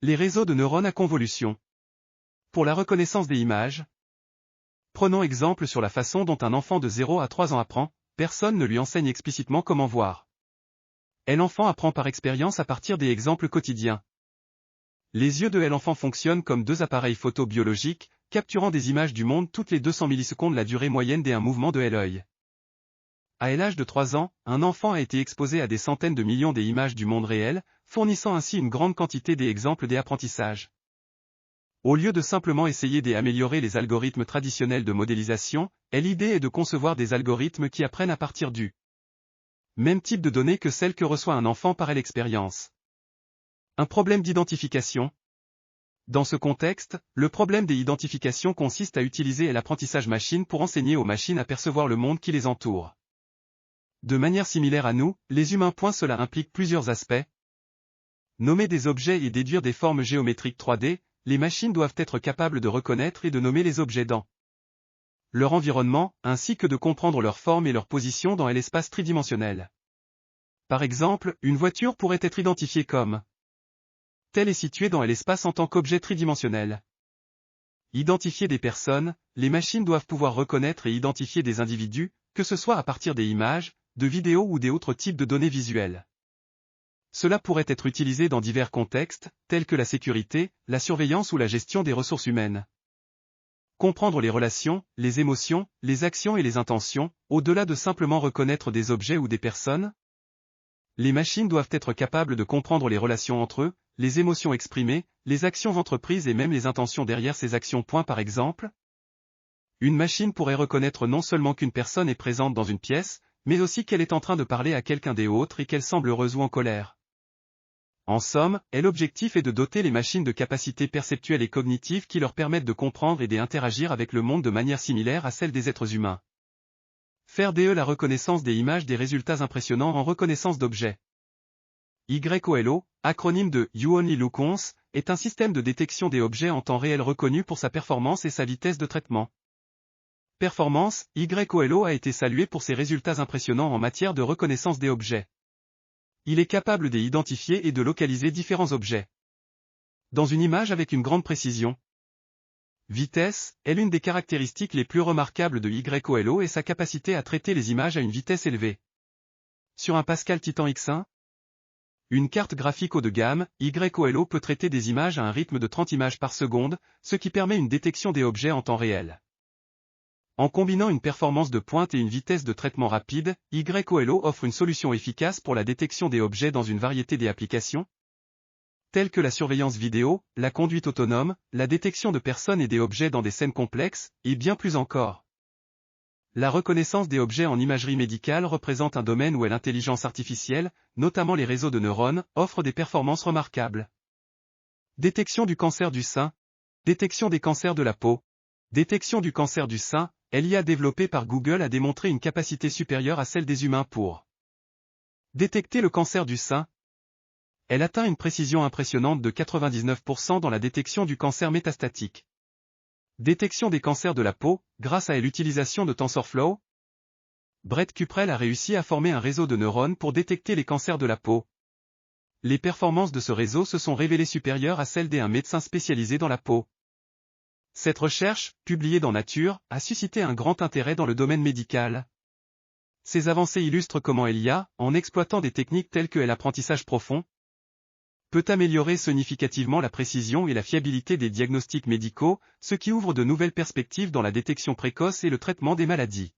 Les réseaux de neurones à convolution. Pour la reconnaissance des images, prenons exemple sur la façon dont un enfant de 0 à 3 ans apprend, personne ne lui enseigne explicitement comment voir. L'enfant apprend par expérience à partir des exemples quotidiens. Les yeux de l'enfant fonctionnent comme deux appareils photo biologiques, capturant des images du monde toutes les 200 millisecondes, la durée moyenne d'un mouvement de l'œil. À l'âge de 3 ans, un enfant a été exposé à des centaines de millions d'images du monde réel, fournissant ainsi une grande quantité d'exemples des apprentissages. Au lieu de simplement essayer d'améliorer les algorithmes traditionnels de modélisation, l'idée est de concevoir des algorithmes qui apprennent à partir du même type de données que celles que reçoit un enfant par l'expérience. Un problème d'identification. Dans ce contexte, le problème des identifications consiste à utiliser l'apprentissage machine pour enseigner aux machines à percevoir le monde qui les entoure. De manière similaire à nous, les humains. Cela implique plusieurs aspects. Nommer des objets et déduire des formes géométriques 3D, les machines doivent être capables de reconnaître et de nommer les objets dans leur environnement, ainsi que de comprendre leur forme et leur position dans l'espace tridimensionnel. Par exemple, une voiture pourrait être identifiée comme telle et située dans l'espace en tant qu'objet tridimensionnel. Identifier des personnes, les machines doivent pouvoir reconnaître et identifier des individus, que ce soit à partir des images, de vidéos ou d'autres types de données visuelles. Cela pourrait être utilisé dans divers contextes, tels que la sécurité, la surveillance ou la gestion des ressources humaines. Comprendre les relations, les émotions, les actions et les intentions, au-delà de simplement reconnaître des objets ou des personnes. Les machines doivent être capables de comprendre les relations entre eux, les émotions exprimées, les actions entreprises et même les intentions derrière ces actions. Par exemple, une machine pourrait reconnaître non seulement qu'une personne est présente dans une pièce, mais aussi qu'elle est en train de parler à quelqu'un d'autre et qu'elle semble heureuse ou en colère. En somme, l'objectif est de doter les machines de capacités perceptuelles et cognitives qui leur permettent de comprendre et d'interagir avec le monde de manière similaire à celle des êtres humains. Faire la reconnaissance des images, des résultats impressionnants en reconnaissance d'objets. YOLO, acronyme de You Only Look Once, est un système de détection des objets en temps réel reconnu pour sa performance et sa vitesse de traitement. Performance, YOLO a été salué pour ses résultats impressionnants en matière de reconnaissance des objets. Il est capable d'identifier et de localiser différents objets dans une image avec une grande précision. Vitesse est l'une des caractéristiques les plus remarquables de YOLO et sa capacité à traiter les images à une vitesse élevée. Sur un Pascal Titan X1, une carte graphique haut de gamme, YOLO peut traiter des images à un rythme de 30 images par seconde, ce qui permet une détection des objets en temps réel. En combinant une performance de pointe et une vitesse de traitement rapide, YOLO offre une solution efficace pour la détection des objets dans une variété d'applications, telles que la surveillance vidéo, la conduite autonome, la détection de personnes et des objets dans des scènes complexes, et bien plus encore. La reconnaissance des objets en imagerie médicale représente un domaine où l'intelligence artificielle, notamment les réseaux de neurones, offre des performances remarquables. Détection du cancer du sein, détection des cancers de la peau, détection du cancer du sein. L'IA développée par Google a démontré une capacité supérieure à celle des humains pour détecter le cancer du sein. Elle atteint une précision impressionnante de 99% dans la détection du cancer métastatique. Détection des cancers de la peau, grâce à l'utilisation de TensorFlow. Brett Kuprell a réussi à former un réseau de neurones pour détecter les cancers de la peau. Les performances de ce réseau se sont révélées supérieures à celles d'un médecin spécialisé dans la peau. Cette recherche, publiée dans Nature, a suscité un grand intérêt dans le domaine médical. Ces avancées illustrent comment l'IA, en exploitant des techniques telles que l'apprentissage profond, peut améliorer significativement la précision et la fiabilité des diagnostics médicaux, ce qui ouvre de nouvelles perspectives dans la détection précoce et le traitement des maladies.